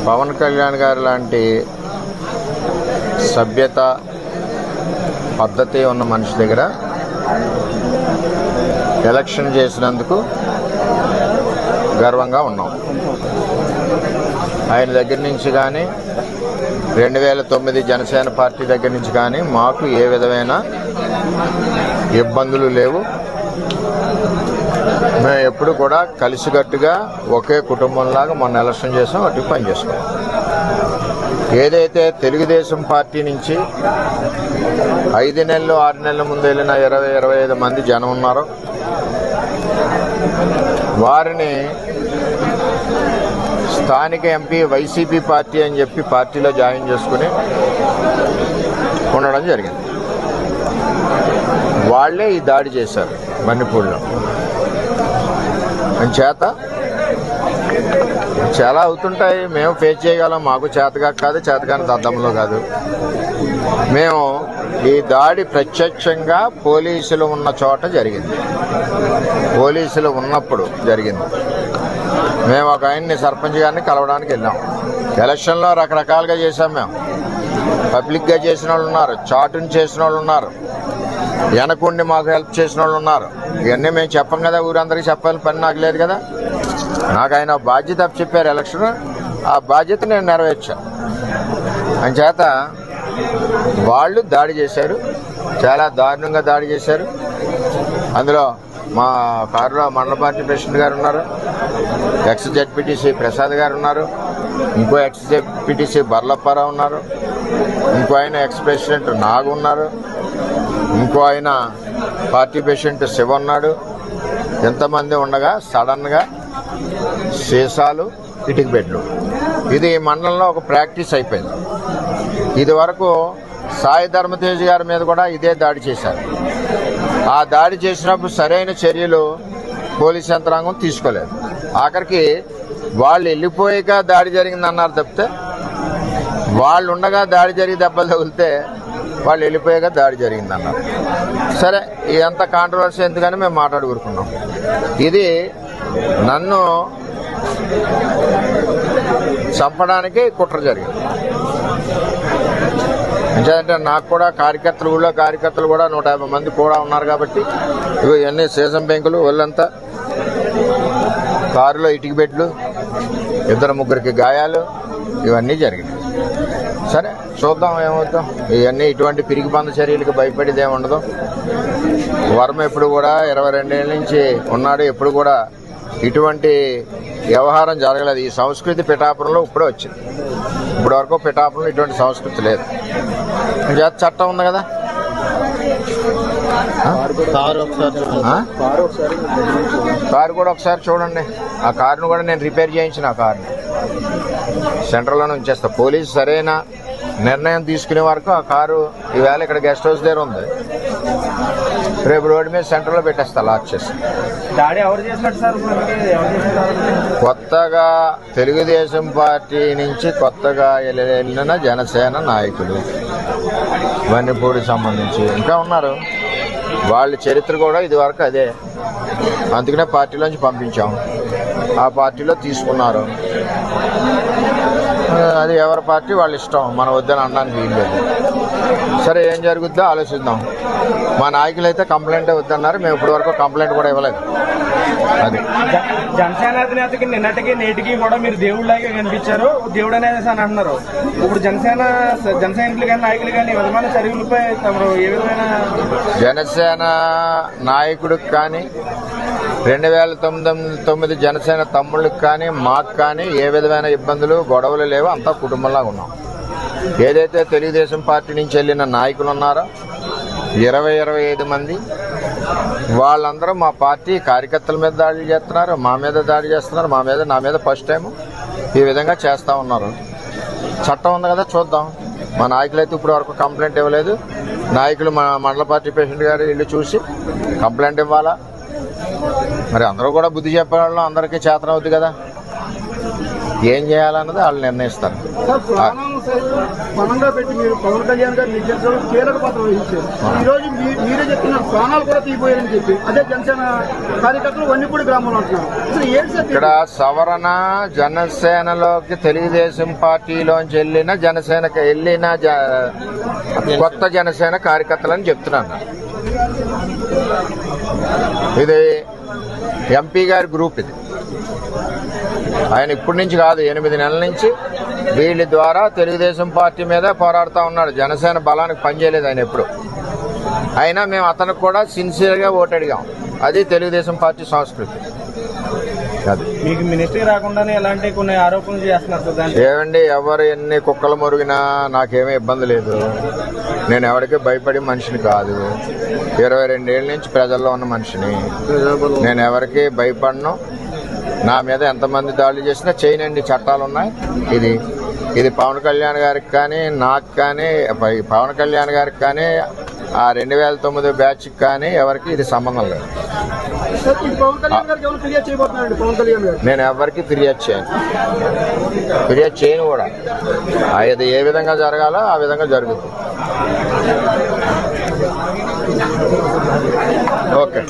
పవన్ కళ్యాణ్ గారు లాంటి సభ్యత పద్ధతి ఉన్న మనిషి దగ్గర ఎలక్షన్ చేసినందుకు గర్వంగా ఉన్నాం. ఆయన దగ్గర నుంచి కానీ 2009 జనసేన పార్టీ దగ్గర నుంచి కానీ మాకు ఏ విధమైన ఇబ్బందులు లేవు. మేము ఎప్పుడు కూడా కలిసికట్టుగా ఒకే కుటుంబంలాగా మొన్న ఎలక్షన్ చేసాం, అటు పని చేసుకున్నాం. ఏదైతే తెలుగుదేశం పార్టీ నుంచి 5 నెలలు 6 నెలల ముందు వెళ్ళిన 20-25 మంది జనం ఉన్నారో వారిని స్థానిక ఎంపీ వైసీపీ పార్టీ అని చెప్పి పార్టీలో జాయిన్ చేసుకుని ఉండడం జరిగింది. వాళ్లే ఈ దాడి చేశారు మణిపూర్లో. చేత చాలా అవుతుంటాయి, మేము ఫేస్ చేయగలం. మాకు చేతగా కాదు, చేతగాని దద్దంలో కాదు. మేము ఈ దాడి ప్రత్యక్షంగా పోలీసులు ఉన్న చోట జరిగింది, పోలీసులు ఉన్నప్పుడు జరిగింది. మేము ఒక ఆయన్ని సర్పంచ్ గారిని కలవడానికి వెళ్ళాం. ఎలక్షన్లో రకరకాలుగా చేశాం. మేము పబ్లిక్గా చేసిన వాళ్ళు ఉన్నారు, చాటుని చేసిన వాళ్ళు ఉన్నారు, వెనకుండి మాకు హెల్ప్ చేసిన వాళ్ళు ఉన్నారు. ఇవన్నీ మేము చెప్పం కదా, ఊరందరికీ చెప్పాలి పని నాకు లేదు కదా. నాకు ఆయన బాధ్యత చెప్పారు ఎలక్షన్, ఆ బాధ్యత నేను నెరవేర్చాను. అంచేత వాళ్ళు దాడి చేశారు, చాలా దారుణంగా దాడి చేశారు. అందులో మా కారులో మండల పార్టీ ప్రెసిడెంట్ గారు ఉన్నారు, ఎక్స్ జెడ్పీటీసీ ప్రసాద్ గారు ఉన్నారు, ఇంకో ఎక్స్ జెడ్పీటీసీ బర్లప్పారావు ఉన్నారు, ఇంకో ఆయన ఎక్స్ ప్రెసిడెంట్ నాగు ఉన్నారు, ఇంకో ఆయన పార్టీ ప్రెసిడెంట్ శివ ఉన్నాడు. ఎంతమంది ఉండగా సడన్గా సీసాలు, ఇటుక బెడ్లు, ఇది మండలంలో ఒక ప్రాక్టీస్ అయిపోయింది. ఇది వరకు సాయి ధర్మతేజ్ గారి మీద కూడా ఇదే దాడి చేశారు. ఆ దాడి చేసినప్పుడు సరైన చర్యలు పోలీస్ యంత్రాంగం తీసుకోలేదు. ఆఖరికి వాళ్ళు వెళ్ళిపోయాక దాడి జరిగిందన్నారు తప్పితే, వాళ్ళు ఉండగా దాడి జరిగి దెబ్బలు తగిలితే వాళ్ళు వెళ్ళిపోయాక దాడి జరిగిందన్నారు. సరే, ఇదంతా కాంట్రవర్సీ ఎందుకని మేము మాట్లాడుకుంటున్నాం. ఇది నన్ను చంపడానికి కుట్ర జరిగింది. అంటే నాకు కూడా కార్యకర్తలు, ఊళ్ళో కార్యకర్తలు కూడా 150 మంది కూడా ఉన్నారు కాబట్టి ఇవన్నీ సీజన్ బ్యాంకులు, వాళ్ళంతా కారులో ఇటుక బెడ్లు, 2-3 గాయాలు, ఇవన్నీ జరిగినాయి. సరే చూద్దాం ఏమవుతాం. ఇవన్నీ ఇటువంటి పిరికి బంద చర్యలకు భయపడేది ఏమి ఉండదు. వర్మ ఎప్పుడు కూడా 22 ఏళ్ళ నుంచి ఉన్నాడు, ఎప్పుడు కూడా ఇటువంటి వ్యవహారం జరగలేదు. ఈ సంస్కృతి పిఠాపురంలో ఇప్పుడే వచ్చింది. ఇప్పటి వరకు పిఠాపురంలో ఇటువంటి సంస్కృతి లేదు. చట్టం ఉంది కదా. కారు కూడా ఒకసారి చూడండి. ఆ కారును కూడా నేను రిపేర్ చేయించిన, ఆ కారుని సెంటర్లోనే ఉంచేస్తా. పోలీసు సరైన నిర్ణయం తీసుకునే వరకు ఆ కారు ఈవేళ ఇక్కడ గెస్ట్ హౌస్ దగ్గర ఉంది, రేపు రోడ్డు మీద సెంటర్లో పెట్టేస్తా లాక్ చేసి. కొత్తగా తెలుగుదేశం పార్టీ నుంచి కొత్తగా వెళ్ళిన జనసేన నాయకులు మణిపూర్కి సంబంధించి ఇంకా ఉన్నారు. వాళ్ళ చరిత్ర కూడా ఇది వరకు అదే. అందుకనే పార్టీలోంచి పంపించాం, ఆ పార్టీలో తీసుకున్నారు. అది ఎవరి పార్టీ వాళ్ళ ఇష్టం, మనం వద్దని అనడానికి వీలు లేదు. సరే ఏం జరుగుద్దో ఆలోచిద్దాం. మా నాయకులు అయితే కంప్లైంట్ వద్దన్నారు, మేము ఇప్పటి వరకు కంప్లైంట్ కూడా ఇవ్వలేదు. అది జనసేన అధినేతకి నిన్నటికి నేటికి కూడా మీరు దేవుళ్ళగా కనిపించారు, దేవుడు అనేది అని అంటున్నారు. ఇప్పుడు జనసేన సైనికులు కానీ నాయకులు కానీ విధమైన చర్యలపై తమరు ఏ విధమైన జనసేన నాయకుడికి కానీ 2009 జనసేన తమ్ముళ్ళకి కానీ మాకు కానీ ఏ విధమైన ఇబ్బందులు గొడవలు లేవు. అంతా కుటుంబంలాగా ఉన్నాం. ఏదైతే తెలుగుదేశం పార్టీ నుంచి వెళ్ళిన నాయకులు ఉన్నారో 20-25 మంది, వాళ్ళందరూ మా పార్టీ కార్యకర్తల మీద దాడులు చేస్తున్నారు, మా మీద దాడి చేస్తున్నారు, నా మీద ఫస్ట్ టైం ఈ విధంగా చేస్తూ ఉన్నారు. చట్టం ఉంది కదా, చూద్దాం. మా నాయకులైతే ఇప్పుడు వరకు కంప్లైంట్ ఇవ్వలేదు. నాయకులు మా మండల పార్టీ ప్రెసిడెంట్ గారు ఇల్లు చూసి కంప్లైంట్ ఇవ్వాలా. మరి అందరూ కూడా బుద్ధి చెప్పేవాళ్ళం, అందరికీ చేతనవుద్ది కదా. ఏం చేయాలన్నది వాళ్ళు నిర్ణయిస్తారు. పనంగా పెట్టి మీరు పవన్ కళ్యాణ్ గారు నిర్దేశంలో కీలక పాత్ర వహించారు. ఈ రోజు మీరే చెప్తున్నారు ప్రాణాలు కూడా తీయబోయారని చెప్పి అదే జనసేన కార్యకర్తలు వన్నిపూడి గ్రామంలో అంటున్నారు. అసలు ఏంటి సార్ ఇక్కడ సవరణ జనసేనలోకి తెలుగుదేశం పార్టీలోంచి వెళ్ళిన జనసేనకి వెళ్ళిన కొత్త జనసేన కార్యకర్తలని చెప్తున్నాను. ఇది ఎంపీ గారి గ్రూప్. ఇది ఆయన ఇప్పటి నుంచి కాదు, 8 నెలల నుంచి వీళ్ళ ద్వారా తెలుగుదేశం పార్టీ మీద పోరాడుతూ ఉన్నాడు. జనసేన బలానికి పనిచేయలేదు ఆయన ఎప్పుడు. అయినా మేము అతనికి కూడా సిన్సియర్గా ఓటు అడిగాం. అది తెలుగుదేశం పార్టీ సంస్కృతి. అది మీకు మినిస్ట్రీ రాకుండానే ఎలాంటి కొన్ని ఆరోపణలు చేస్తున్నారు. ఏమండి, ఎవరు ఎన్ని కుక్కలు మురిగినా నాకేమీ ఇబ్బంది లేదు. నేను ఎవరికి భయపడే మనిషిని కాదు. 22 ఏళ్ళ నుంచి ప్రజల్లో ఉన్న మనిషిని. నేను ఎవరికి భయపడను. నా మీద ఎంతమంది దాడులు చేసినా చేయనండి, చట్టాలు ఉన్నాయి. ఇది పవన్ కళ్యాణ్ గారికి కానీ నాకు కానీ, పవన్ కళ్యాణ్ గారికి కానీ, ఆ 2009 బ్యాచ్ కానీ ఎవరికి ఇది సంబంధం లేదు. నేను ఎవరికి ఫిర్యాదు చేయను కూడా. అది ఏ విధంగా జరగాలో ఆ విధంగా జరుగుతుంది. ఓకే.